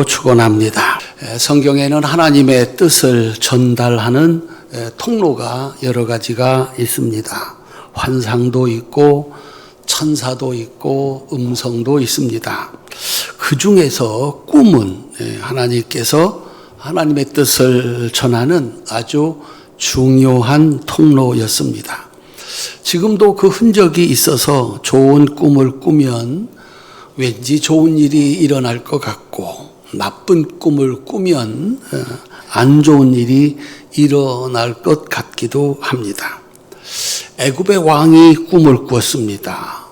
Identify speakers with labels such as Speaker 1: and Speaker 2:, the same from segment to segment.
Speaker 1: 축원합니다. 성경에는 하나님의 뜻을 전달하는 통로가 여러 가지가 있습니다. 환상도 있고 천사도 있고 음성도 있습니다. 그 중에서 꿈은 하나님께서 하나님의 뜻을 전하는 아주 중요한 통로였습니다. 지금도 그 흔적이 있어서 좋은 꿈을 꾸면 왠지 좋은 일이 일어날 것 같고 나쁜 꿈을 꾸면 안 좋은 일이 일어날 것 같기도 합니다. 애굽의 왕이 꿈을 꾸었습니다.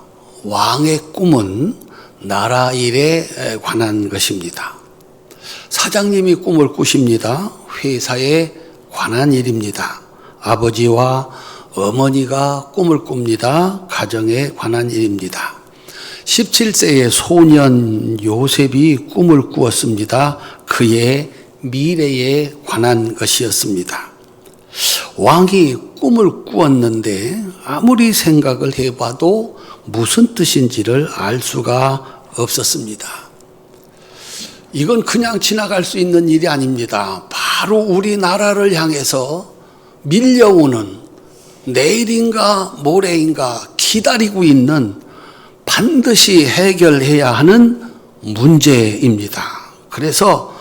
Speaker 1: 왕의 꿈은 나라 일에 관한 것입니다. 사장님이 꿈을 꾸십니다. 회사에 관한 일입니다. 아버지와 어머니가 꿈을 꿉니다. 가정에 관한 일입니다. 17세의 소년 요셉이 꿈을 꾸었습니다. 그의 미래에 관한 것이었습니다. 왕이 꿈을 꾸었는데 아무리 생각을 해봐도 무슨 뜻인지를 알 수가 없었습니다. 이건 그냥 지나갈 수 있는 일이 아닙니다. 바로 우리나라를 향해서 밀려오는 내일인가 모레인가 기다리고 있는 반드시 해결해야 하는 문제입니다. 그래서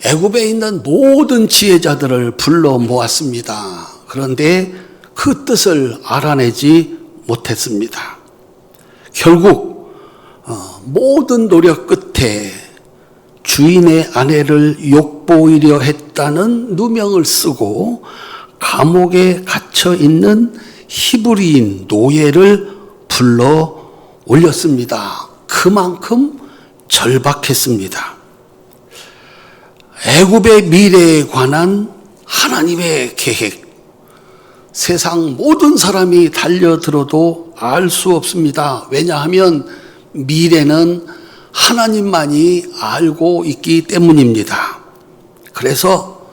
Speaker 1: 애굽에 있는 모든 지혜자들을 불러 모았습니다. 그런데 그 뜻을 알아내지 못했습니다. 결국 모든 노력 끝에 주인의 아내를 욕보이려 했다는 누명을 쓰고 감옥에 갇혀 있는 히브리인 노예를 불러 올렸습니다. 그만큼 절박했습니다. 애굽의 미래에 관한 하나님의 계획, 세상 모든 사람이 달려들어도 알 수 없습니다. 왜냐하면 미래는 하나님만이 알고 있기 때문입니다. 그래서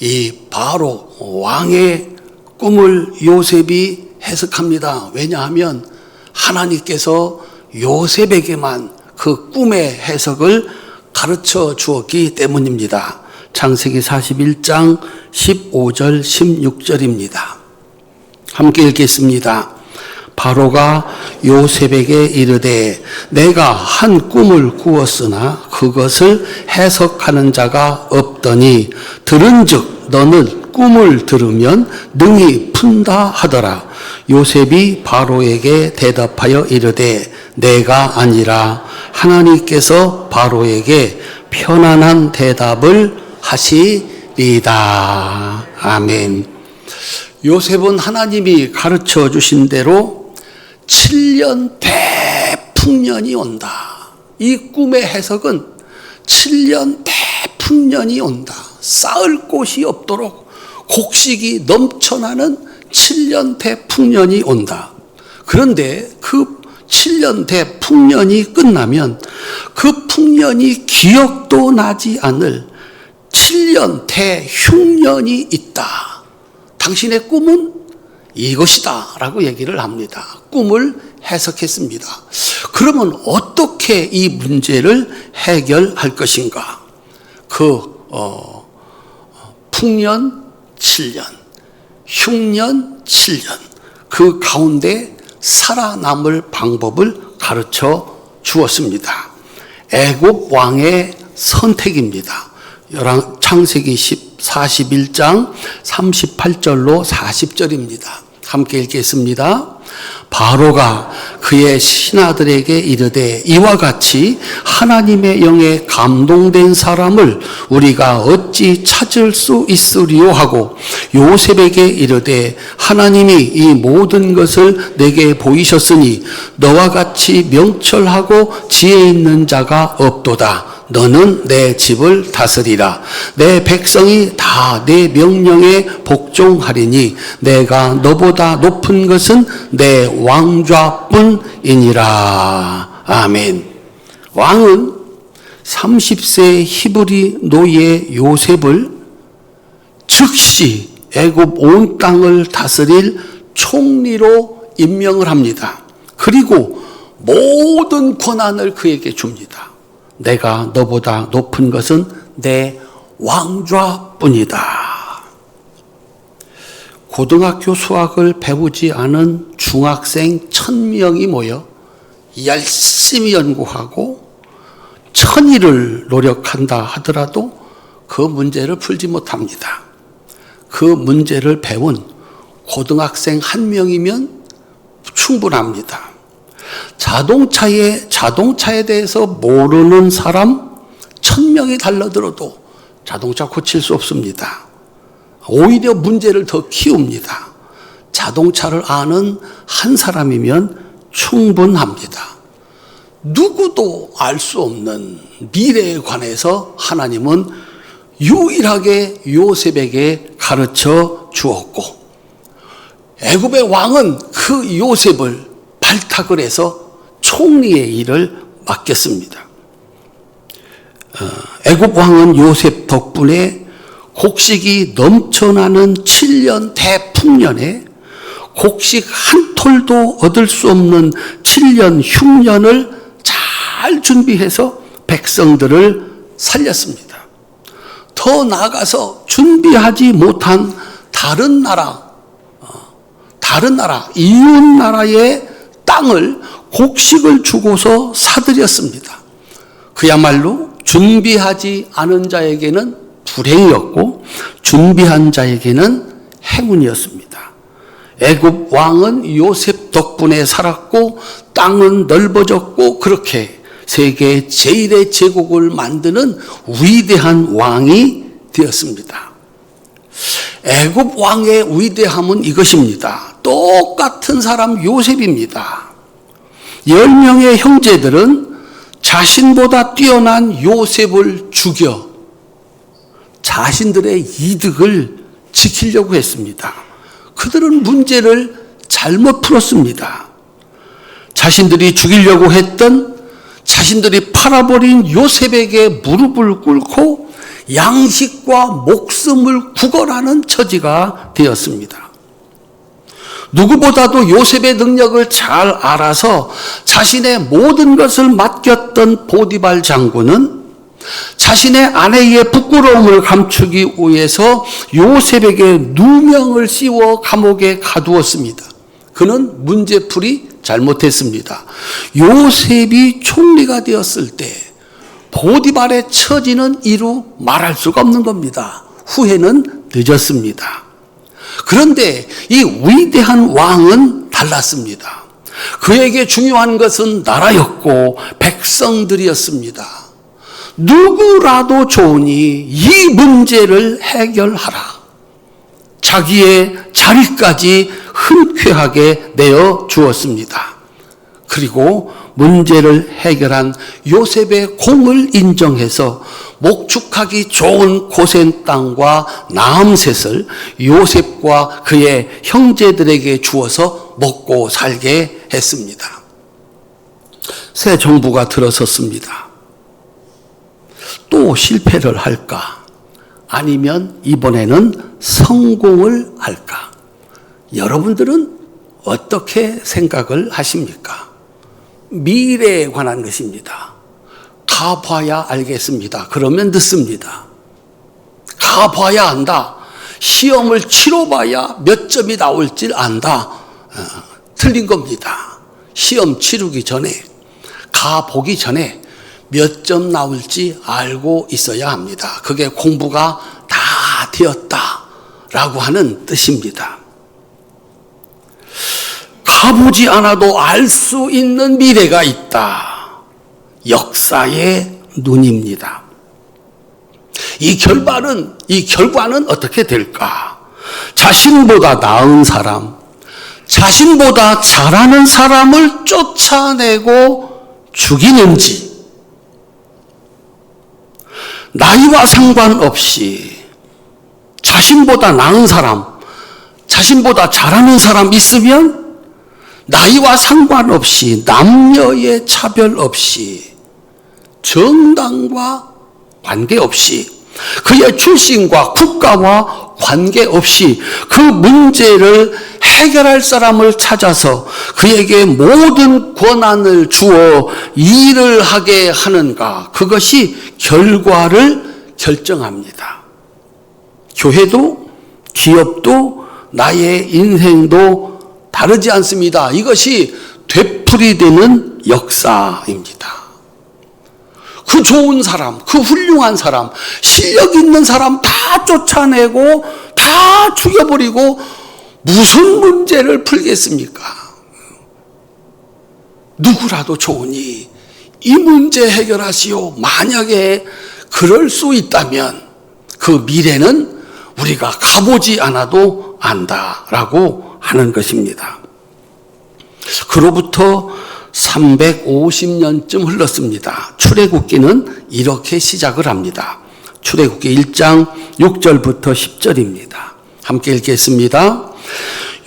Speaker 1: 이 바로 왕의 꿈을 요셉이 해석합니다. 왜냐하면 하나님께서 요셉에게만 그 꿈의 해석을 가르쳐 주었기 때문입니다. 창세기 41장 15절 16절입니다. 함께 읽겠습니다. 바로가 요셉에게 이르되 내가 한 꿈을 꾸었으나 그것을 해석하는 자가 없더니 들은즉 너는 꿈을 들으면 능히 푼다 하더라. 요셉이 바로에게 대답하여 이르되 내가 아니라 하나님께서 바로에게 편안한 대답을 하시리이다. 아멘. 요셉은 하나님이 가르쳐 주신 대로 7년 대풍년이 온다. 이 꿈의 해석은 7년 대풍년이 온다. 쌓을 곳이 없도록 곡식이 넘쳐나는 7년 대풍년이 온다. 그런데 그 7년 대풍년이 끝나면 그 풍년이 기억도 나지 않을 7년 대흉년이 있다. 당신의 꿈은 이것이다 라고 얘기를 합니다. 꿈을 해석했습니다. 그러면 어떻게 이 문제를 해결할 것인가? 풍년 7년, 흉년 7년, 그 가운데 살아남을 방법을 가르쳐 주었습니다. 애굽 왕의 선택입니다. 창세기 41장 38절로 40절입니다. 함께 읽겠습니다. 바로가 그의 신하들에게 이르되 이와 같이 하나님의 영에 감동된 사람을 우리가 어찌 찾을 수 있으리요 하고 요셉에게 이르되 하나님이 이 모든 것을 내게 보이셨으니 너와 같이 명철하고 지혜 있는 자가 없도다. 너는 내 집을 다스리라. 내 백성이 다 내 명령에 복종하리니 내가 너보다 높은 것은 내 왕좌뿐이니라. 아멘. 왕은 30세 히브리 노예 요셉을 즉시 애굽 온 땅을 다스릴 총리로 임명을 합니다. 그리고 모든 권한을 그에게 줍니다. 내가 너보다 높은 것은 내 왕좌뿐이다. 고등학교 수학을 배우지 않은 중학생 1000명이 모여 열심히 연구하고 천일을 노력한다 하더라도 그 문제를 풀지 못합니다. 그 문제를 배운 고등학생 1명이면 충분합니다. 자동차에 대해서 모르는 사람 1000명이 달려들어도 자동차 고칠 수 없습니다. 오히려 문제를 더 키웁니다. 자동차를 아는 한 사람이면 충분합니다. 누구도 알 수 없는 미래에 관해서 하나님은 유일하게 요셉에게 가르쳐 주었고, 애굽의 왕은 그 요셉을 발탁을 해서 총리의 일을 맡겼습니다. 애굽 왕은 요셉 덕분에 곡식이 넘쳐나는 7년 대풍년에 곡식 한 톨도 얻을 수 없는 7년 흉년을 잘 준비해서 백성들을 살렸습니다. 더 나아가서 준비하지 못한 다른 나라, 이웃 나라의 땅을 곡식을 주고서 사들였습니다. 그야말로 준비하지 않은 자에게는 불행이었고 준비한 자에게는 행운이었습니다. 애굽 왕은 요셉 덕분에 살았고 땅은 넓어졌고 그렇게 세계 제1의 제국을 만드는 위대한 왕이 되었습니다. 애굽 왕의 위대함은 이것입니다. 똑같은 사람 요셉입니다. 10명의 형제들은 자신보다 뛰어난 요셉을 죽여 자신들의 이득을 지키려고 했습니다. 그들은 문제를 잘못 풀었습니다. 자신들이 죽이려고 했던, 자신들이 팔아버린 요셉에게 무릎을 꿇고 양식과 목숨을 구걸하는 처지가 되었습니다. 누구보다도 요셉의 능력을 잘 알아서 자신의 모든 것을 맡겼던 보디발 장군은 자신의 아내의 부끄러움을 감추기 위해서 요셉에게 누명을 씌워 감옥에 가두었습니다. 그는 문제풀이 잘못했습니다. 요셉이 총리가 되었을 때 보디발의 처지는 이루 말할 수가 없는 겁니다. 후회는 늦었습니다. 그런데 이 위대한 왕은 달랐습니다. 그에게 중요한 것은 나라였고 백성들이었습니다. 누구라도 좋으니 이 문제를 해결하라. 자기의 자리까지 흔쾌하게 내어 주었습니다. 그리고 문제를 해결한 요셉의 공을 인정해서 목축하기 좋은 고센 땅과 나암셋을 요셉과 그의 형제들에게 주어서 먹고 살게 했습니다. 새 정부가 들어섰습니다. 또 실패를 할까? 아니면 이번에는 성공을 할까? 여러분들은 어떻게 생각을 하십니까? 미래에 관한 것입니다. 가봐야 알겠습니다. 그러면 늦습니다. 가봐야 안다. 시험을 치러봐야 몇 점이 나올지 안다. 틀린 겁니다. 시험 치르기 전에, 가보기 전에 몇 점 나올지 알고 있어야 합니다. 그게 공부가 다 되었다라고 하는 뜻입니다. 가보지 않아도 알 수 있는 미래가 있다. 역사의 눈입니다. 이 결과는 어떻게 될까? 자신보다 나은 사람, 자신보다 잘하는 사람을 쫓아내고 죽이는지, 나이와 상관없이 자신보다 나은 사람, 자신보다 잘하는 사람 있으면 나이와 상관없이, 남녀의 차별 없이, 정당과 관계없이, 그의 출신과 국가와 관계없이 그 문제를 해결할 사람을 찾아서 그에게 모든 권한을 주어 일을 하게 하는가, 그것이 결과를 결정합니다. 교회도 기업도 나의 인생도 다르지 않습니다. 이것이 되풀이되는 역사입니다. 그 좋은 사람, 그 훌륭한 사람, 실력 있는 사람 다 쫓아내고 다 죽여버리고 무슨 문제를 풀겠습니까? 누구라도 좋으니 이 문제 해결하시오. 만약에 그럴 수 있다면 그 미래는 우리가 가보지 않아도 안다라고 하는 것입니다. 그로부터 350년쯤 흘렀습니다. 출애굽기는 이렇게 시작을 합니다. 출애굽기 1장 6절부터 10절입니다. 함께 읽겠습니다.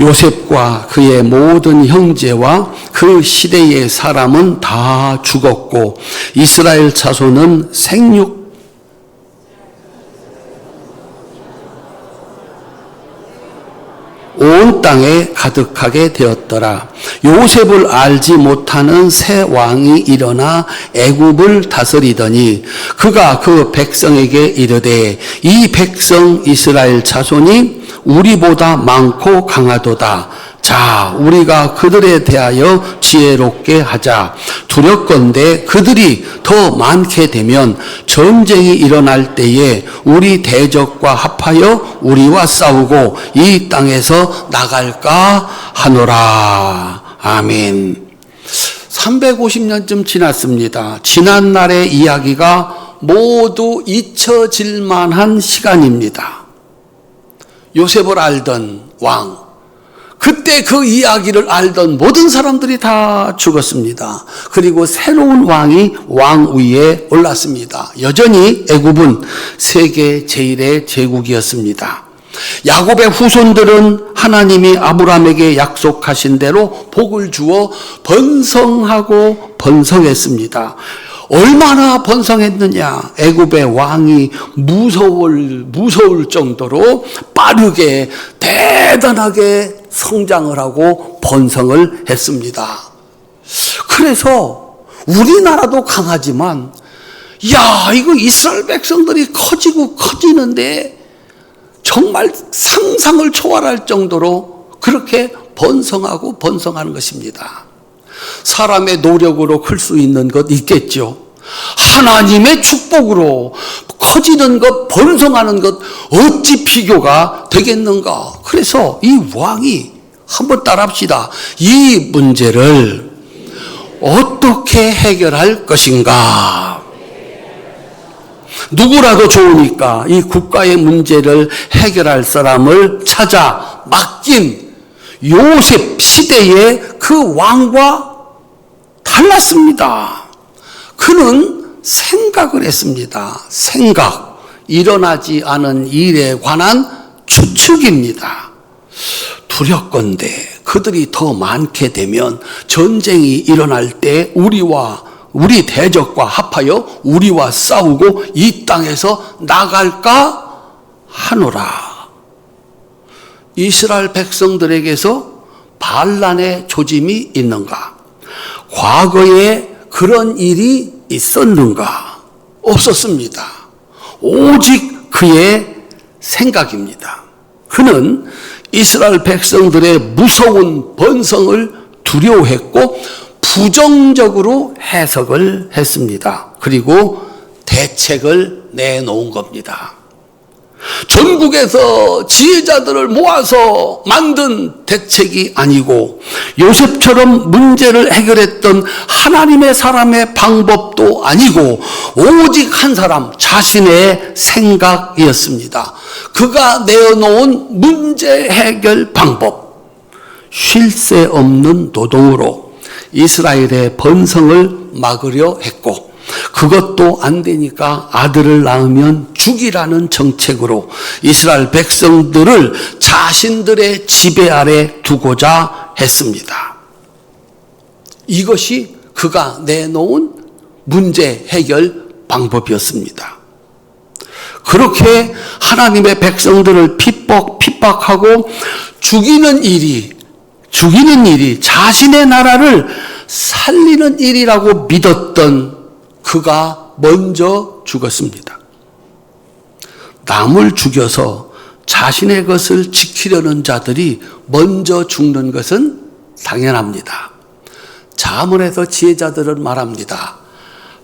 Speaker 1: 요셉과 그의 모든 형제와 그 시대의 사람은 다 죽었고 이스라엘 자손은 생육 온 땅에 가득하게 되었더라. 요셉을 알지 못하는 새 왕이 일어나 애굽을 다스리더니 그가 그 백성에게 이르되 이 백성 이스라엘 자손이 우리보다 많고 강하도다. 자, 우리가 그들에 대하여 지혜롭게 하자. 두렵건대 그들이 더 많게 되면 전쟁이 일어날 때에 우리 대적과 합하여 우리와 싸우고 이 땅에서 나갈까 하노라. 아멘. 350년쯤 지났습니다. 지난 날의 이야기가 모두 잊혀질 만한 시간입니다. 요셉을 알던 왕, 그때 그 이야기를 알던 모든 사람들이 다 죽었습니다. 그리고 새로운 왕이 왕 위에 올랐습니다. 여전히 애굽은 세계 제1의 제국이었습니다. 야곱의 후손들은 하나님이 아브라함에게 약속하신 대로 복을 주어 번성하고 번성했습니다. 얼마나 번성했느냐. 애굽의 왕이 무서울 정도로 빠르게 대단하게 성장을 하고 번성을 했습니다. 그래서 우리나라도 강하지만 야, 이거 이스라엘 백성들이 커지고 커지는데 정말 상상을 초월할 정도로 그렇게 번성하고 번성하는 것입니다. 사람의 노력으로 클 수 있는 것 있겠죠. 하나님의 축복으로 커지는 것, 번성하는 것 어찌 비교가 되겠는가. 그래서 이 왕이 한번 따라합시다. 이 문제를 어떻게 해결할 것인가. 누구라도 좋으니까 이 국가의 문제를 해결할 사람을 찾아 맡긴 요셉 시대의 그 왕과 달랐습니다. 그는 생각을 했습니다. 생각, 일어나지 않은 일에 관한 추측입니다. 두렵건대 그들이 더 많게 되면 전쟁이 일어날 때 우리 대적과 합하여 우리와 싸우고 이 땅에서 나갈까 하노라. 이스라엘 백성들에게서 반란의 조짐이 있는가? 과거에 그런 일이 있었는가? 없었습니다. 오직 그의 생각입니다. 그는 이스라엘 백성들의 무서운 번성을 두려워했고 부정적으로 해석을 했습니다. 그리고 대책을 내놓은 겁니다. 전국에서 지혜자들을 모아서 만든 대책이 아니고 요셉처럼 문제를 해결했던 하나님의 사람의 방법도 아니고 오직 한 사람 자신의 생각이었습니다. 그가 내어놓은 문제 해결 방법, 쉴 새 없는 노동으로 이스라엘의 번성을 막으려 했고 그것도 안 되니까 아들을 낳으면 죽이라는 정책으로 이스라엘 백성들을 자신들의 지배 아래 두고자 했습니다. 이것이 그가 내놓은 문제 해결 방법이었습니다. 그렇게 하나님의 백성들을 핍박하고 죽이는 일이 죽이는 일이 자신의 나라를 살리는 일이라고 믿었던 그가 먼저 죽었습니다. 남을 죽여서 자신의 것을 지키려는 자들이 먼저 죽는 것은 당연합니다. 자문에서 지혜자들은 말합니다.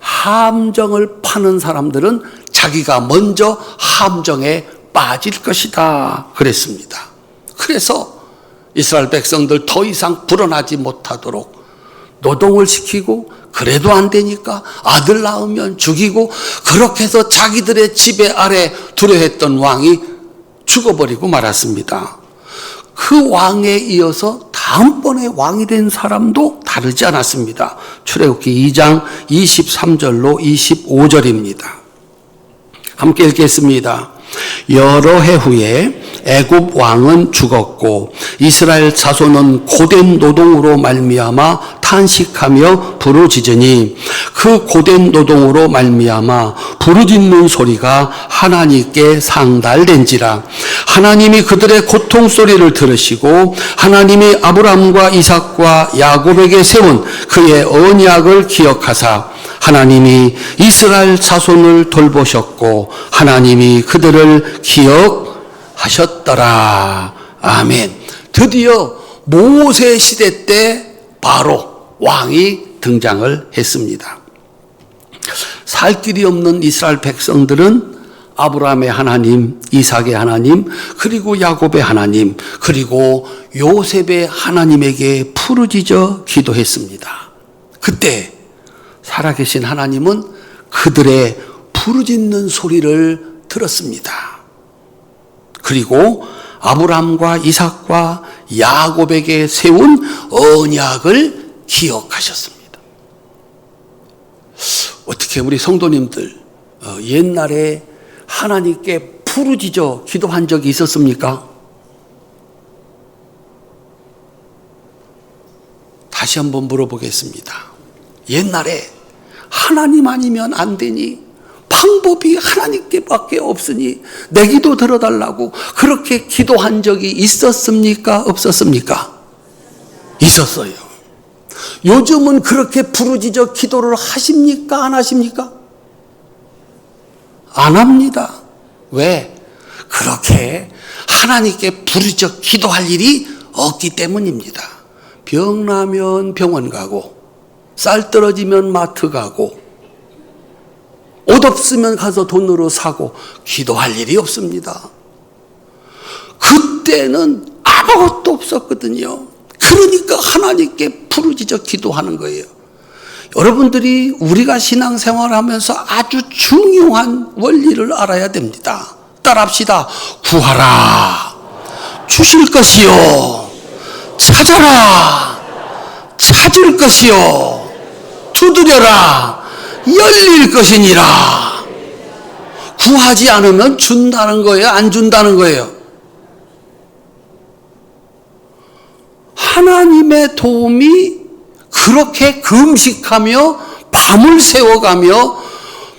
Speaker 1: 함정을 파는 사람들은 자기가 먼저 함정에 빠질 것이다 그랬습니다. 그래서 이스라엘 백성들 더 이상 불어나지 못하도록 노동을 시키고 그래도 안 되니까 아들 낳으면 죽이고 그렇게 해서 자기들의 지배 아래 두려 했던 왕이 죽어버리고 말았습니다. 그 왕에 이어서 다음번에 왕이 된 사람도 다르지 않았습니다. 출애굽기 2장 23절로 25절입니다. 함께 읽겠습니다. 여러 해 후에 애굽 왕은 죽었고 이스라엘 자손은 고된 노동으로 말미암아 탄식하며 부르짖으니 그 고된 노동으로 말미암아 부르짖는 소리가 하나님께 상달된지라. 하나님이 그들의 고통 소리를 들으시고 하나님이 아브라함과 이삭과 야곱에게 세운 그의 언약을 기억하사 하나님이 이스라엘 자손을 돌보셨고 하나님이 그들을 기억하셨더라. 아멘. 드디어 모세 시대 때 바로 왕이 등장을 했습니다. 살 길이 없는 이스라엘 백성들은 아브라함의 하나님, 이삭의 하나님, 그리고 야곱의 하나님, 그리고 요셉의 하나님에게 부르짖어 기도했습니다. 그때 살아계신 하나님은 그들의 부르짖는 소리를 들었습니다. 그리고 아브라함과 이삭과 야곱에게 세운 언약을 기억하셨습니다. 어떻게 우리 성도님들 옛날에 하나님께 부르짖어 기도한 적이 있었습니까? 다시 한번 물어보겠습니다. 옛날에 하나님 아니면 안 되니 방법이 하나님께밖에 없으니 내 기도 들어달라고 그렇게 기도한 적이 있었습니까? 없었습니까? 있었어요. 요즘은 그렇게 부르짖어 기도를 하십니까? 안 하십니까? 안 합니다. 왜? 그렇게 하나님께 부르짖어 기도할 일이 없기 때문입니다. 병 나면 병원 가고 쌀 떨어지면 마트 가고 옷 없으면 가서 돈으로 사고 기도할 일이 없습니다. 그때는 아무것도 없었거든요. 그러니까 하나님께 부르짖어 기도하는 거예요. 여러분들이 우리가 신앙생활하면서 아주 중요한 원리를 알아야 됩니다. 따라합시다. 구하라. 주실 것이요. 찾아라. 찾을 것이요. 두드려라. 열릴 것이니라. 구하지 않으면 준다는 거예요? 안 준다는 거예요? 하나님의 도움이 그렇게 금식하며 밤을 새워가며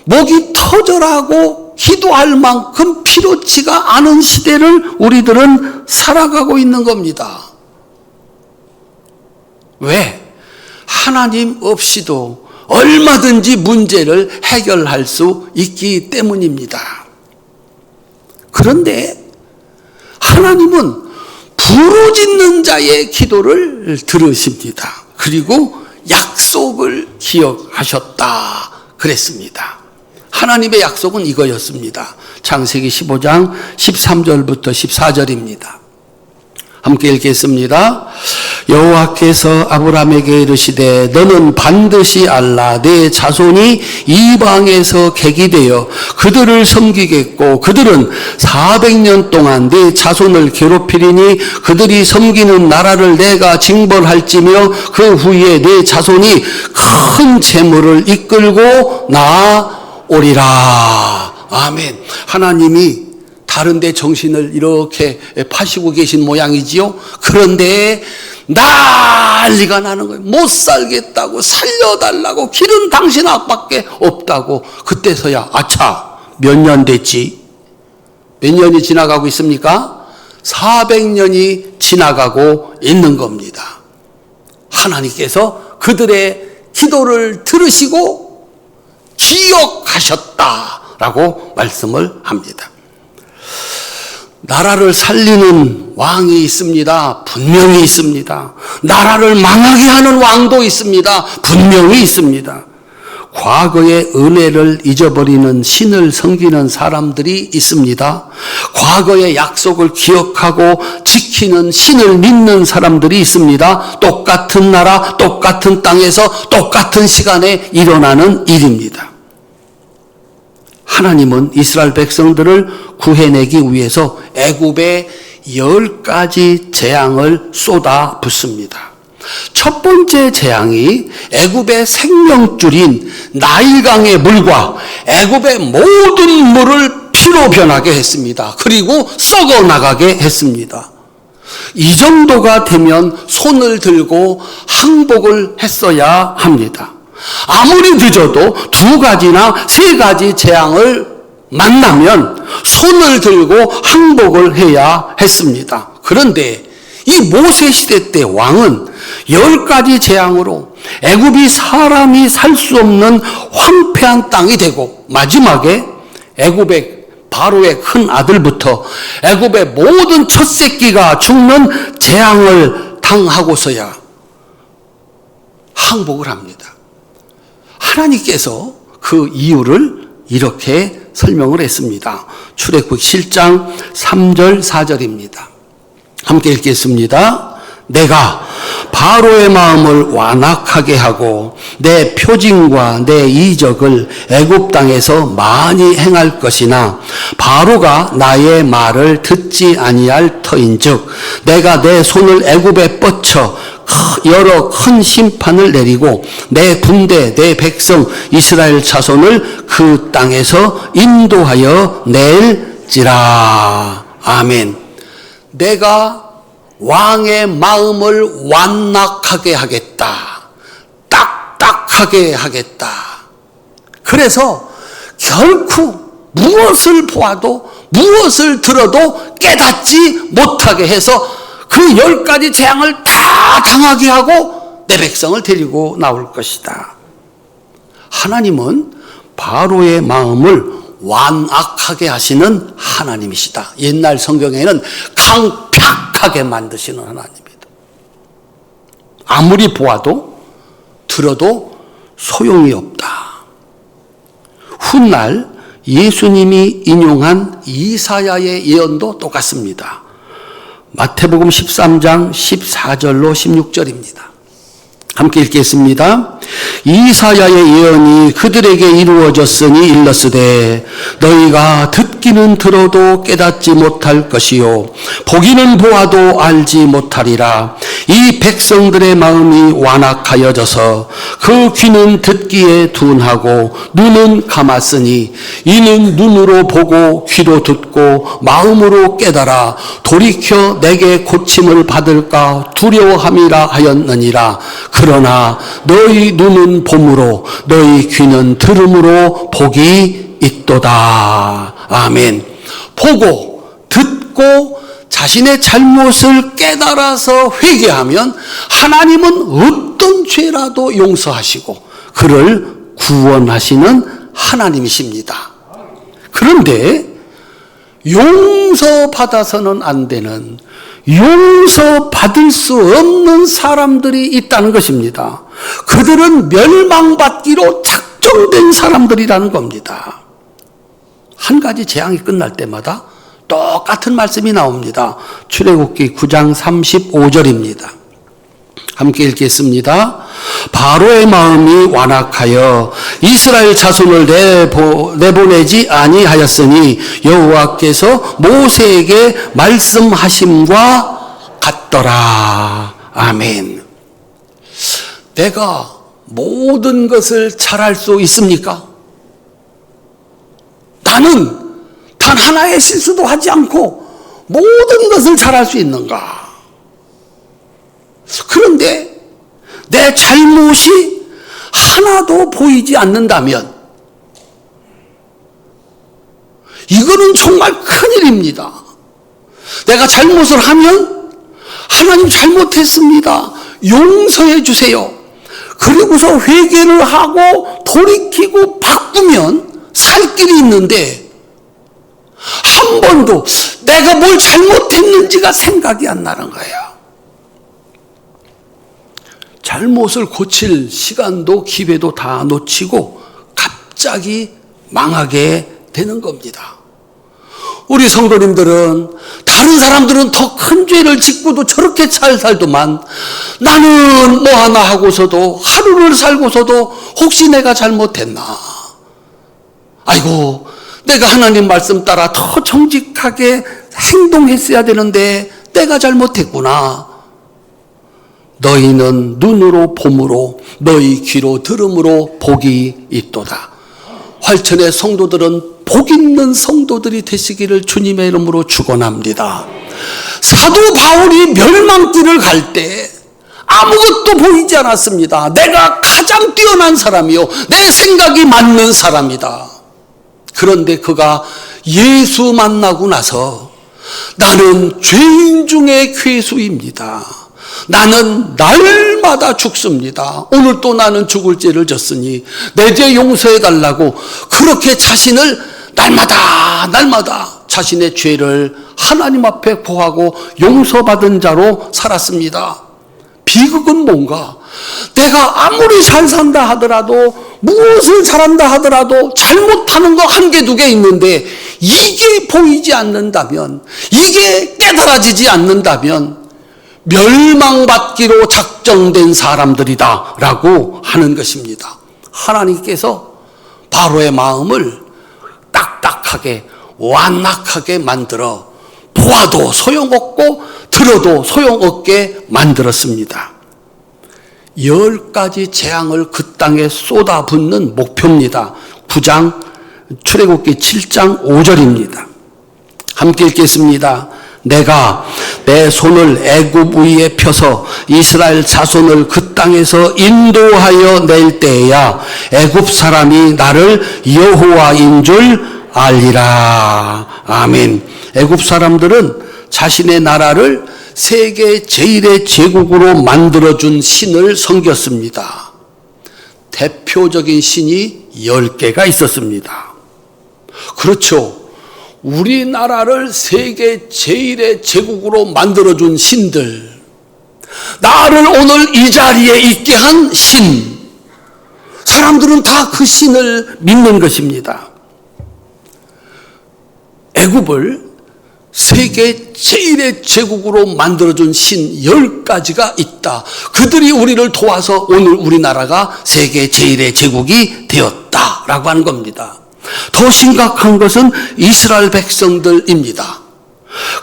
Speaker 1: 목이 터져라고 기도할 만큼 필요치가 않은 시대를 우리들은 살아가고 있는 겁니다. 왜? 하나님 없이도 얼마든지 문제를 해결할 수 있기 때문입니다. 그런데 하나님은 부르짖는 자의 기도를 들으십니다. 그리고 약속을 기억하셨다 그랬습니다. 하나님의 약속은 이거였습니다. 창세기 15장 13절부터 14절입니다. 함께 읽겠습니다. 여호와께서 아브라함에게 이르시되 너는 반드시 알라 내 자손이 이방에서 객이 되어 그들을 섬기겠고 그들은 400년 동안 내 자손을 괴롭히리니 그들이 섬기는 나라를 내가 징벌할지며 그 후에 내 자손이 큰 재물을 이끌고 나오리라. 아멘. 하나님이 다른 데 정신을 이렇게 파시고 계신 모양이지요. 그런데 난리가 나는 거예요. 못 살겠다고, 살려달라고, 길은 당신 앞밖에 없다고. 그때서야 아차 몇 년 됐지? 몇 년이 지나가고 있습니까? 400년이 지나가고 있는 겁니다. 하나님께서 그들의 기도를 들으시고 기억하셨다라고 말씀을 합니다. 나라를 살리는 왕이 있습니다. 분명히 있습니다. 나라를 망하게 하는 왕도 있습니다. 분명히 있습니다. 과거의 은혜를 잊어버리는 신을 섬기는 사람들이 있습니다. 과거의 약속을 기억하고 지키는 신을 믿는 사람들이 있습니다. 똑같은 나라, 똑같은 땅에서 똑같은 시간에 일어나는 일입니다. 하나님은 이스라엘 백성들을 구해내기 위해서 애굽에 10가지 재앙을 쏟아 붓습니다. 첫 번째 재앙이 애굽의 생명줄인 나일강의 물과 애굽의 모든 물을 피로 변하게 했습니다. 그리고 썩어 나가게 했습니다. 이 정도가 되면 손을 들고 항복을 했어야 합니다. 아무리 늦어도 2가지나 3가지 재앙을 만나면 손을 들고 항복을 해야 했습니다. 그런데 이 모세 시대 때 왕은 10가지 재앙으로 애굽이 사람이 살 수 없는 황폐한 땅이 되고 마지막에 애굽의 바로의 큰 아들부터 애굽의 모든 첫 새끼가 죽는 재앙을 당하고서야 항복을 합니다. 하나님께서 그 이유를 이렇게 설명을 했습니다. 출애굽기 7장 3절 4절입니다. 함께 읽겠습니다. 내가 바로의 마음을 완악하게 하고 내 표징과 내 이적을 애굽 땅에서 많이 행할 것이나 바로가 나의 말을 듣지 아니할 터인즉 내가 내 손을 애굽에 뻗쳐 여러 큰 심판을 내리고 내 군대 내 백성 이스라엘 자손을 그 땅에서 인도하여 낼지라. 아멘. 내가 왕의 마음을 완악하게 하겠다. 딱딱하게 하겠다. 그래서 결코 무엇을 보아도 무엇을 들어도 깨닫지 못하게 해서 그 10가지 재앙을 다 당하게 하고 내 백성을 데리고 나올 것이다. 하나님은 바로의 마음을 완악하게 하시는 하나님이시다. 옛날 성경에는 강팍하게 만드시는 하나님이다. 아무리 보아도 들어도 소용이 없다. 훗날 예수님이 인용한 이사야의 예언도 똑같습니다. 마태복음 13장 14절로 16절입니다. 함께 읽겠습니다. 이사야의 예언이 그들에게 이루어졌으니 일렀으되 너희가 듣기는 들어도 깨닫지 못할 것이요 보기는 보아도 알지 못하리라. 이 백성들의 마음이 완악하여져서 그 귀는 듣기에 둔하고 눈은 감았으니 이는 눈으로 보고 귀로 듣고 마음으로 깨달아 돌이켜 내게 고침을 받을까 두려워함이라 하였느니라. 그러나 너희 눈은 봄으로 너희 귀는 들음으로 복이 있도다. 아멘. 보고 듣고 자신의 잘못을 깨달아서 회개하면 하나님은 어떤 죄라도 용서하시고 그를 구원하시는 하나님이십니다. 그런데 용서받아서는 안 되는, 용서받을 수 없는 사람들이 있다는 것입니다. 그들은 멸망받기로 작정된 사람들이라는 겁니다. 한 가지 재앙이 끝날 때마다 똑같은 말씀이 나옵니다. 출애굽기 9장 35절입니다. 함께 읽겠습니다. 바로의 마음이 완악하여 이스라엘 자손을 내보내지 아니하였으니 여호와께서 모세에게 말씀하심과 같더라. 아멘. 내가 모든 것을 잘할 수 있습니까? 나는 단 하나의 실수도 하지 않고 모든 것을 잘할 수 있는가? 그런데 내 잘못이 하나도 보이지 않는다면 이거는 정말 큰일입니다. 내가 잘못을 하면 하나님 잘못했습니다, 용서해 주세요. 그리고서 회개를 하고 돌이키고 바꾸면 살 길이 있는데 한 번도 내가 뭘 잘못했는지가 생각이 안 나는 거예요. 잘못을 고칠 시간도 기회도 다 놓치고 갑자기 망하게 되는 겁니다. 우리 성도님들은 다른 사람들은 더 큰 죄를 짓고도 저렇게 잘 살더만 나는 뭐 하나 하고서도 하루를 살고서도 혹시 내가 잘못했나? 아이고, 내가 하나님 말씀 따라 더 정직하게 행동했어야 되는데 내가 잘못했구나. 너희는 눈으로 봄으로 너희 귀로 들음으로 복이 있도다. 활천의 성도들은 복 있는 성도들이 되시기를 주님의 이름으로 축원합니다. 사도 바울이 멸망길을 갈 때 아무것도 보이지 않았습니다. 내가 가장 뛰어난 사람이요, 내 생각이 맞는 사람이다. 그런데 그가 예수 만나고 나서 나는 죄인 중에 괴수입니다. 나는 날마다 죽습니다. 오늘 또 나는 죽을 죄를 졌으니 내 죄 용서해 달라고 그렇게 자신을 날마다 자신의 죄를 하나님 앞에 고하고 용서받은 자로 살았습니다. 비극은 뭔가? 내가 아무리 잘 산다 하더라도, 무엇을 잘한다 하더라도 잘못하는 거 한 개, 두 개 있는데 이게 보이지 않는다면, 이게 깨달아지지 않는다면 멸망받기로 작정된 사람들이다 라고 하는 것입니다. 하나님께서 바로의 마음을 딱딱하게 완악하게 만들어 보아도 소용없고 들어도 소용없게 만들었습니다. 10가지 재앙을 그 땅에 쏟아붓는 목표입니다. 9장 출애굽기 7장 5절입니다. 함께 읽겠습니다. 내가 내 손을 애굽 위에 펴서 이스라엘 자손을 그 땅에서 인도하여 낼 때에야 애굽 사람이 나를 여호와인 줄 알리라. 아멘. 애굽 사람들은 자신의 나라를 세계 제1의 제국으로 만들어준 신을 섬겼습니다. 대표적인 신이 10개가 있었습니다. 그렇죠. 우리나라를 세계 제1의 제국으로 만들어준 신들, 나를 오늘 이 자리에 있게 한 신, 사람들은 다 그 신을 믿는 것입니다. 애굽을 세계 제1의 제국으로 만들어준 신 10가지가 있다. 그들이 우리를 도와서 오늘 우리나라가 세계 제1의 제국이 되었다라고 하는 겁니다. 더 심각한 것은 이스라엘 백성들입니다.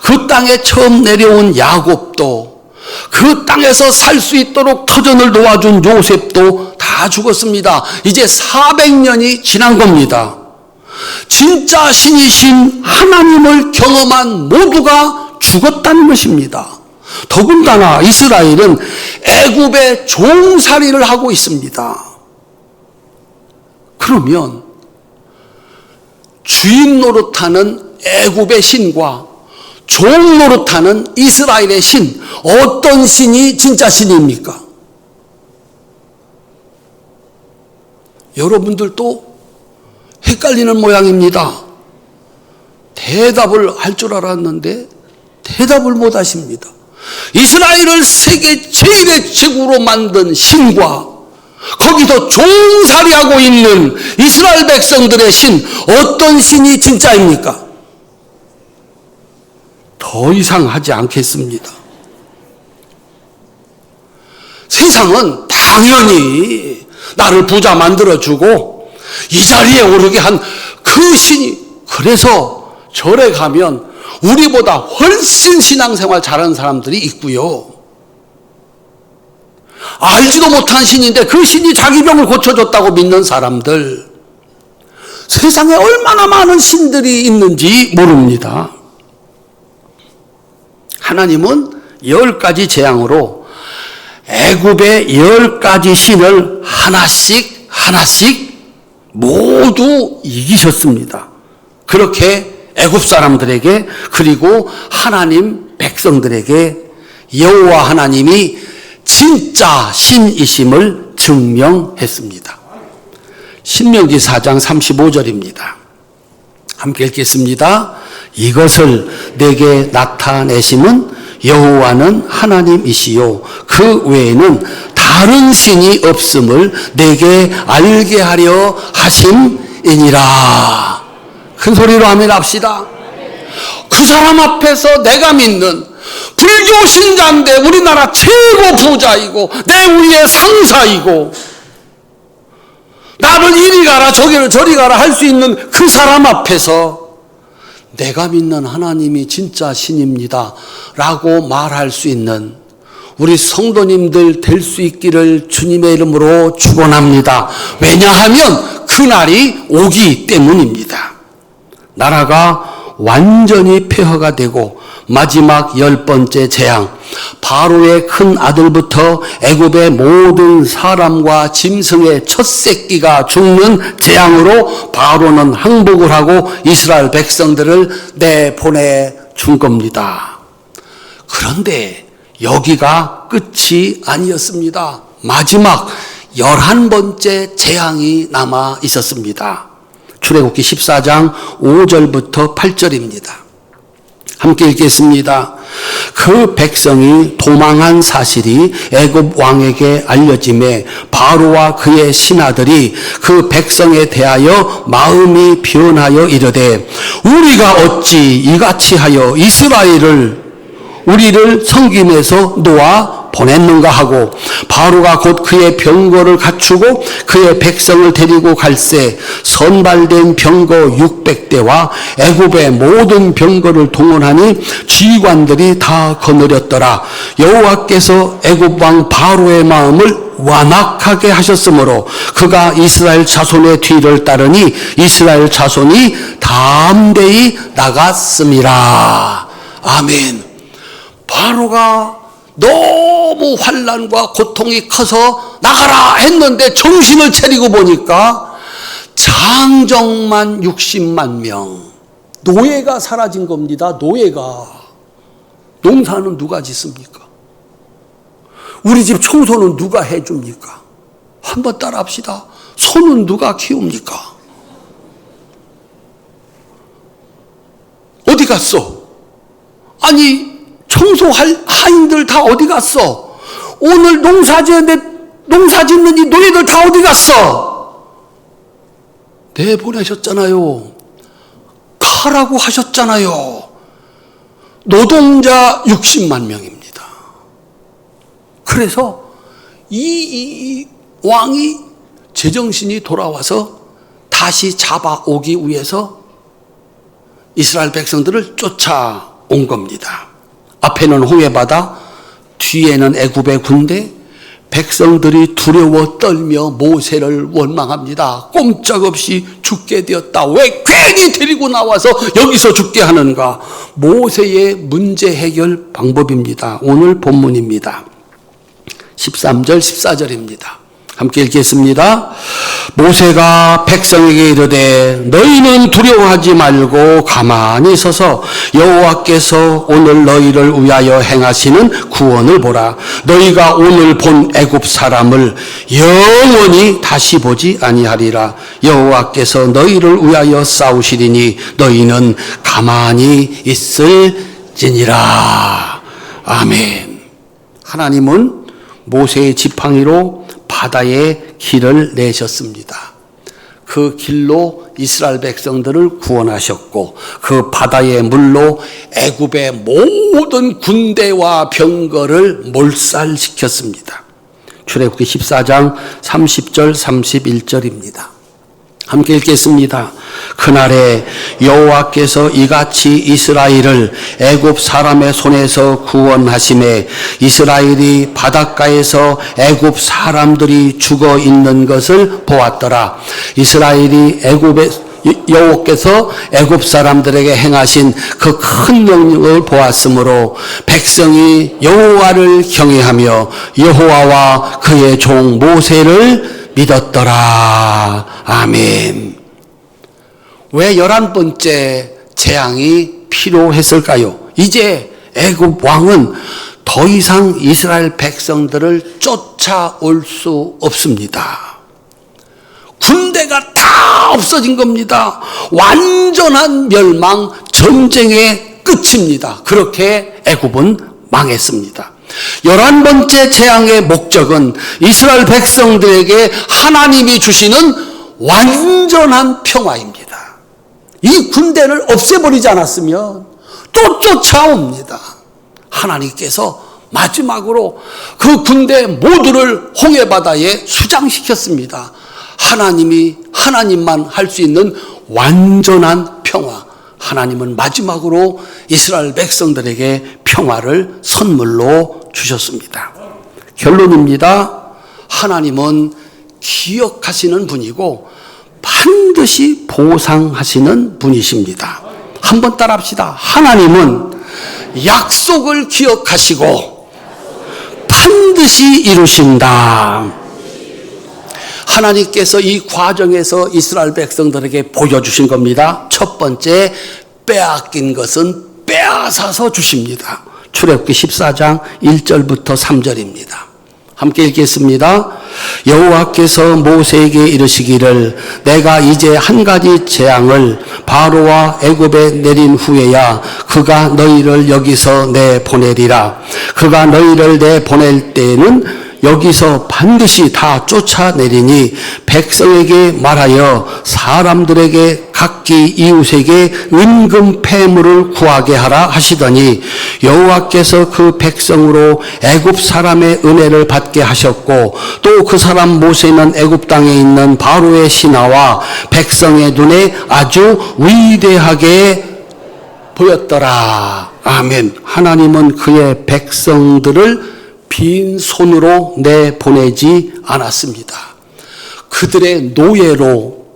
Speaker 1: 그 땅에 처음 내려온 야곱도, 그 땅에서 살 수 있도록 터전을 도와준 요셉도 다 죽었습니다. 이제 400년이 지난 겁니다. 진짜 신이신 하나님을 경험한 모두가 죽었다는 것입니다. 더군다나 이스라엘은 애굽의 종살이를 하고 있습니다. 그러면 주인 노릇하는 애굽의 신과 종 노릇하는 이스라엘의 신, 어떤 신이 진짜 신입니까? 여러분들도 헷갈리는 모양입니다. 대답을 할 줄 알았는데 대답을 못 하십니다. 이스라엘을 세계 제1의 제국으로 만든 신과 거기서 종살이하고 있는 이스라엘 백성들의 신, 어떤 신이 진짜입니까? 더 이상 하지 않겠습니다. 세상은 당연히 나를 부자 만들어주고 이 자리에 오르게 한 그 신이, 그래서 절에 가면 우리보다 훨씬 신앙생활 잘하는 사람들이 있고요. 알지도 못한 신인데 그 신이 자기 병을 고쳐줬다고 믿는 사람들, 세상에 얼마나 많은 신들이 있는지 모릅니다. 하나님은 10가지 재앙으로 애굽의 10가지 신을 하나씩 모두 이기셨습니다. 그렇게 애굽 사람들에게 그리고 하나님 백성들에게 여호와 하나님이 진짜 신이심을 증명했습니다. 신명기 4장 35절입니다. 함께 읽겠습니다. 이것을 내게 나타내심은 여호와는 하나님이시요 그 외에는 다른 신이 없음을 내게 알게 하려 하심이니라. 큰 소리로 아멘 합시다. 그 사람 앞에서 내가 믿는 불교 신자인데 우리나라 최고 부자이고 내 위의 상사이고 나를 이리 가라 저리 가라 할 수 있는 그 사람 앞에서 내가 믿는 하나님이 진짜 신입니다 라고 말할 수 있는 우리 성도님들 될 수 있기를 주님의 이름으로 축원합니다. 왜냐하면 그날이 오기 때문입니다. 나라가 완전히 폐허가 되고 마지막 10번째 재앙, 바로의 큰 아들부터 애굽의 모든 사람과 짐승의 첫 새끼가 죽는 재앙으로 바로는 항복을 하고 이스라엘 백성들을 내보내 준 겁니다. 그런데 여기가 끝이 아니었습니다. 마지막 11번째 재앙이 남아 있었습니다. 출애굽기 14장 5절부터 8절입니다. 함께 읽겠습니다. 그 백성이 도망한 사실이 애굽 왕에게 알려짐에 바로와 그의 신하들이 그 백성에 대하여 마음이 변하여 이르되 우리가 어찌 이같이 하여 우리를 성김에서 놓아 보냈는가 하고 바로가 곧 그의 병거를 갖추고 그의 백성을 데리고 갈새 선발된 병거 600대와 애굽의 모든 병거를 동원하니 지휘관들이 다 거느렸더라. 여호와께서 애굽 왕 바로의 마음을 완악하게 하셨으므로 그가 이스라엘 자손의 뒤를 따르니 이스라엘 자손이 담대히 나갔음이라. 아멘. 바로가 너무 환난과 고통이 커서 나가라 했는데 정신을 차리고 보니까 장정만 60만 명, 노예가 사라진 겁니다. 노예가. 농사는 누가 짓습니까? 우리 집 청소는 누가 해줍니까? 한번 따라 합시다. 소는 누가 키웁니까? 어디 갔어? 아니 청소할 하인들 다 어디 갔어? 오늘 농사 짓는 이 노예들 다 어디 갔어? 내보내셨잖아요. 가라고 하셨잖아요. 노동자 60만 명입니다. 그래서 이 왕이 제정신이 돌아와서 다시 잡아오기 위해서 이스라엘 백성들을 쫓아온 겁니다. 앞에는 홍해바다, 뒤에는 애굽의 군대, 백성들이 두려워 떨며 모세를 원망합니다. 꼼짝없이 죽게 되었다. 왜 괜히 데리고 나와서 여기서 죽게 하는가? 모세의 문제 해결 방법입니다. 오늘 본문입니다. 13절, 14절입니다. 함께 읽겠습니다. 모세가 백성에게 이르되 너희는 두려워하지 말고 가만히 서서 여호와께서 오늘 너희를 위하여 행하시는 구원을 보라. 너희가 오늘 본 애굽 사람을 영원히 다시 보지 아니하리라. 여호와께서 너희를 위하여 싸우시리니 너희는 가만히 있을지니라. 아멘. 하나님은 모세의 지팡이로 바다에 길을 내셨습니다. 그 길로 이스라엘 백성들을 구원하셨고 그 바다의 물로 애굽의 모든 군대와 병거를 몰살시켰습니다. 출애굽기 14장 30절 31절입니다. 함께 읽겠습니다. 그날에 여호와께서 이같이 이스라엘을 애굽 사람의 손에서 구원하심에 이스라엘이 바닷가에서 애굽 사람들이 죽어 있는 것을 보았더라. 이스라엘이 여호와께서 애굽 사람들에게 행하신 그 큰 명령을 보았으므로 백성이 여호와를 경외하며 여호와와 그의 종 모세를 믿었더라. 아멘. 왜 11번째 재앙이 필요했을까요? 이제 애굽 왕은 더 이상 이스라엘 백성들을 쫓아올 수 없습니다. 군대가 다 없어진 겁니다. 완전한 멸망, 전쟁의 끝입니다. 그렇게 애굽은 망했습니다. 11번째 재앙의 목적은 이스라엘 백성들에게 하나님이 주시는 완전한 평화입니다. 이 군대를 없애버리지 않았으면 또 쫓아옵니다. 하나님께서 마지막으로 그 군대 모두를 홍해바다에 수장시켰습니다. 하나님만 할 수 있는 완전한 평화. 하나님은 마지막으로 이스라엘 백성들에게 평화를 선물로 주셨습니다. 결론입니다. 하나님은 기억하시는 분이고 반드시 보상하시는 분이십니다. 한번 따라합시다. 하나님은 약속을 기억하시고 반드시 이루신다. 하나님께서 이 과정에서 이스라엘 백성들에게 보여주신 겁니다. 첫 번째, 빼앗긴 것은 빼앗아서 주십니다. 출애굽기 14장 1절부터 3절입니다. 함께 읽겠습니다. 여호와께서 모세에게 이르시기를 내가 이제 한 가지 재앙을 바로와 애굽에 내린 후에야 그가 너희를 여기서 내보내리라. 그가 너희를 내보낼 때에는 여기서 반드시 다 쫓아내리니 백성에게 말하여 사람들에게 각기 이웃에게 은금 패물을 구하게 하라 하시더니 여호와께서 그 백성으로 애굽 사람의 은혜를 받게 하셨고 또 그 사람 모세는 애굽 땅에 있는 바로의 신하와 백성의 눈에 아주 위대하게 보였더라. 아멘. 하나님은 그의 백성들을 빈손으로 내보내지 않았습니다. 그들의 노예로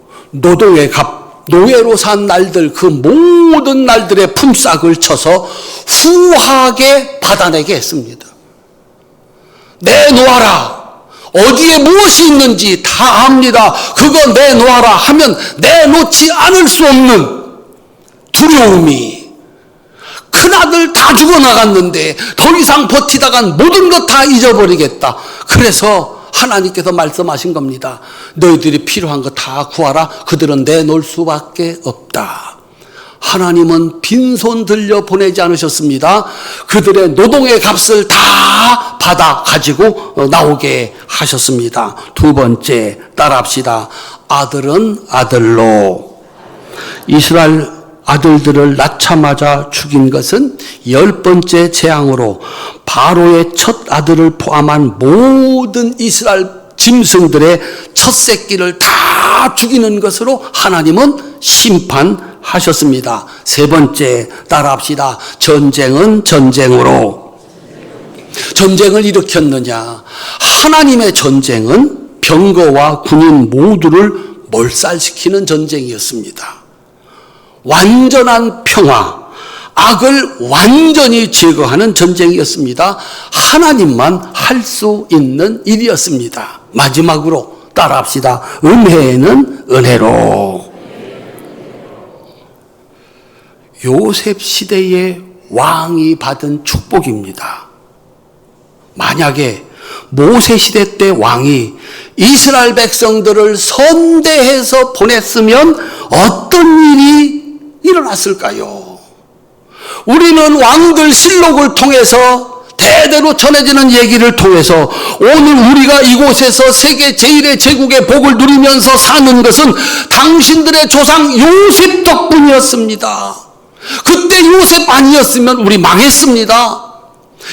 Speaker 1: 산 날들, 그 모든 날들의 품삯을 쳐서 후하게 받아내게 했습니다. 내놓아라. 어디에 무엇이 있는지 다 압니다. 그거 내놓아라 하면 내놓지 않을 수 없는 두려움이, 큰아들 다 죽어나갔는데 더 이상 버티다간 모든 것 다 잊어버리겠다. 그래서 하나님께서 말씀하신 겁니다. 너희들이 필요한 거 다 구하라. 그들은 내놓을 수밖에 없다. 하나님은 빈손 들려 보내지 않으셨습니다. 그들의 노동의 값을 다 받아 가지고 나오게 하셨습니다. 두 번째, 따라합시다. 아들은 아들로. 이스라엘 아들들을 낳자마자 죽인 것은 10번째 재앙으로 바로의 첫 아들을 포함한 모든 이스라엘 짐승들의 첫 새끼를 다 죽이는 것으로 하나님은 심판하셨습니다. 세 번째, 따라합시다. 전쟁은 전쟁으로. 전쟁을 일으켰느냐? 하나님의 전쟁은 병거와 군인 모두를 몰살시키는 전쟁이었습니다. 완전한 평화, 악을 완전히 제거하는 전쟁이었습니다. 하나님만 할 수 있는 일이었습니다. 마지막으로 따라합시다. 은혜에는 은혜로. 요셉 시대의 왕이 받은 축복입니다. 만약에 모세 시대 때 왕이 이스라엘 백성들을 선대해서 보냈으면 어떤 일이 일어났을까요? 우리는 왕들 실록을 통해서 대대로 전해지는 얘기를 통해서 오늘 우리가 이곳에서 세계 제1의 제국의 복을 누리면서 사는 것은 당신들의 조상 요셉 덕분이었습니다. 그때 요셉 아니었으면 우리 망했습니다.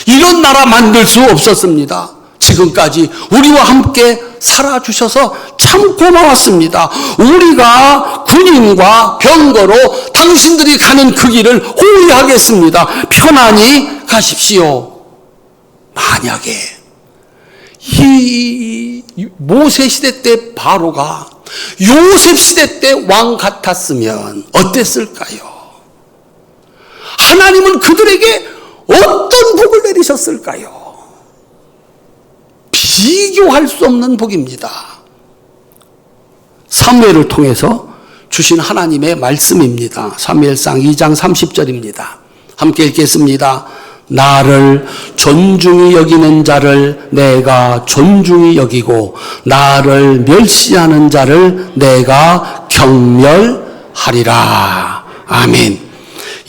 Speaker 1: 이런 나라 만들 수 없었습니다. 지금까지 우리와 함께 살아주셔서 참 고마웠습니다. 우리가 군인과 병거로 당신들이 가는 그 길을 호위하겠습니다. 편안히 가십시오. 만약에 이 모세 시대 때 바로가 요셉 시대 때 왕 같았으면 어땠을까요? 하나님은 그들에게 어떤 복을 내리셨을까요? 비교할 수 없는 복입니다. 사무엘을 통해서 주신 하나님의 말씀입니다. 사무엘상 2장 30절입니다. 함께 읽겠습니다. 나를 존중히 여기는 자를 내가 존중히 여기고 나를 멸시하는 자를 내가 경멸하리라. 아멘.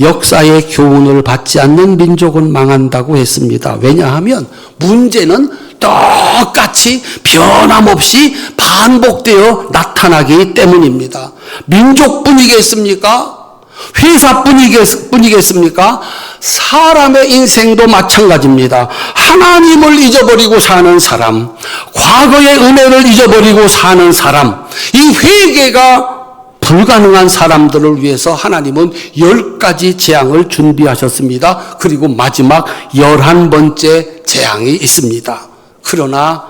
Speaker 1: 역사의 교훈을 받지 않는 민족은 망한다고 했습니다. 왜냐하면 문제는 똑같이 변함없이 반복되어 나타나기 때문입니다. 민족뿐이겠습니까? 회사뿐이겠습니까? 사람의 인생도 마찬가지입니다. 하나님을 잊어버리고 사는 사람, 과거의 은혜를 잊어버리고 사는 사람, 이 회개가 불가능한 사람들을 위해서 하나님은 10가지 재앙을 준비하셨습니다. 그리고 마지막 11번째 재앙이 있습니다. 그러나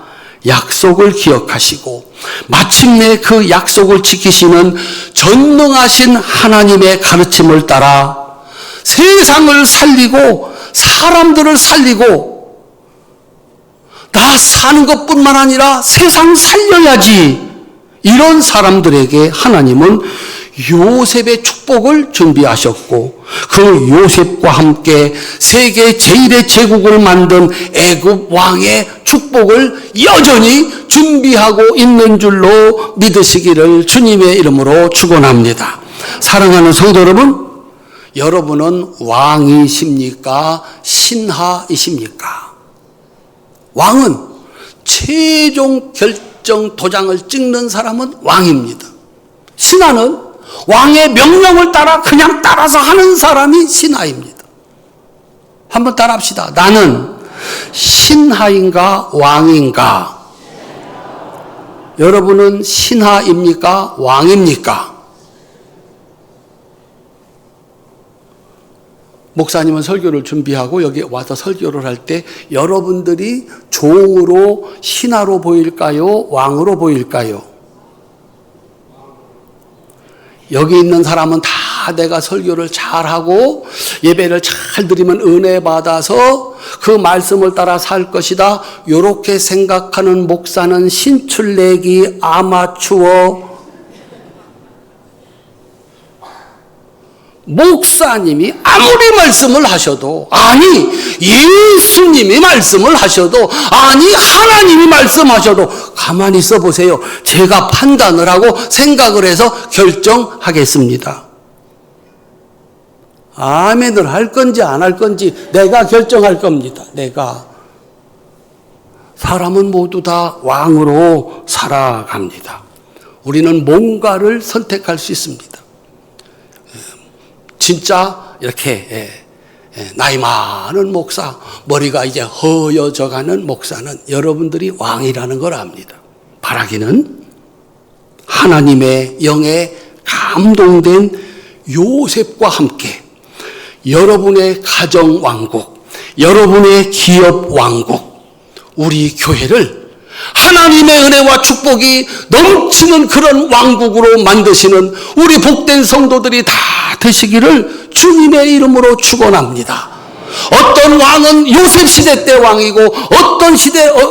Speaker 1: 약속을 기억하시고 마침내 그 약속을 지키시는 전능하신 하나님의 가르침을 따라 세상을 살리고 사람들을 살리고 나 사는 것뿐만 아니라 세상 살려야지, 이런 사람들에게 하나님은 요셉의 축복을 준비하셨고 그 요셉과 함께 세계 제1의 제국을 만든 애굽 왕의 축복을 여전히 준비하고 있는 줄로 믿으시기를 주님의 이름으로 축원합니다. 사랑하는 성도 여러분, 여러분은 왕이십니까? 신하이십니까? 왕은 최종 결정 도장을 찍는 사람은 왕입니다. 신하는 왕의 명령을 따라 그냥 따라서 하는 사람이 신하입니다. 한번 따라합시다. 나는 신하인가 왕인가? 여러분은 신하입니까? 왕입니까? 목사님은 설교를 준비하고 여기 와서 설교를 할 때 여러분들이 종으로 신하로 보일까요? 왕으로 보일까요? 여기 있는 사람은 다 내가 설교를 잘하고 예배를 잘 드리면 은혜 받아서 그 말씀을 따라 살 것이다, 이렇게 생각하는 목사는 신출내기 아마추어. 목사님이 아무리 말씀을 하셔도, 아니 예수님이 말씀을 하셔도, 아니 하나님이 말씀하셔도 가만히 있어 보세요. 제가 판단을 하고 생각을 해서 결정하겠습니다. 아멘을 할 건지 안 할 건지 내가 결정할 겁니다. 내가. 사람은 모두 다 왕으로 살아갑니다. 우리는 뭔가를 선택할 수 있습니다. 진짜 이렇게 나이 많은 목사, 머리가 이제 허여져 가는 목사는 여러분들이 왕이라는 걸 압니다. 바라기는 하나님의 영에 감동된 요셉과 함께 여러분의 가정 왕국, 여러분의 기업 왕국, 우리 교회를 하나님의 은혜와 축복이 넘치는 그런 왕국으로 만드시는 우리 복된 성도들이 다 되시기를 주님의 이름으로 축원합니다. 어떤 왕은 요셉 시대 때 왕이고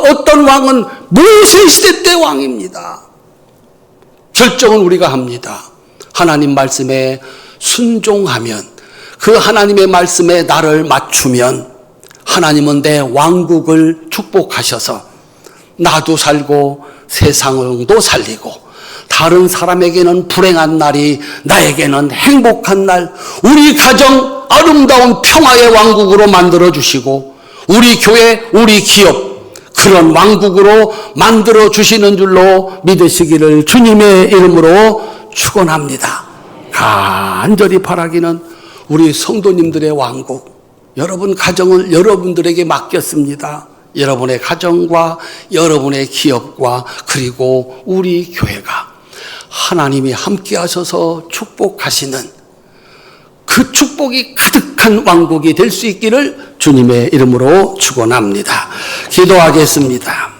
Speaker 1: 어떤 왕은 모세 시대 때 왕입니다. 결정은 우리가 합니다. 하나님 말씀에 순종하면, 그 하나님의 말씀에 나를 맞추면 하나님은 내 왕국을 축복하셔서 나도 살고 세상도 살리고 다른 사람에게는 불행한 날이 나에게는 행복한 날, 우리 가정 아름다운 평화의 왕국으로 만들어 주시고 우리 교회, 우리 기업 그런 왕국으로 만들어 주시는 줄로 믿으시기를 주님의 이름으로 축원합니다. 간절히 바라기는 우리 성도님들의 왕국, 여러분 가정을 여러분들에게 맡겼습니다. 여러분의 가정과 여러분의 기업과 그리고 우리 교회가 하나님이 함께 하셔서 축복하시는 그 축복이 가득한 왕국이 될 수 있기를 주님의 이름으로 축원합니다. 기도하겠습니다.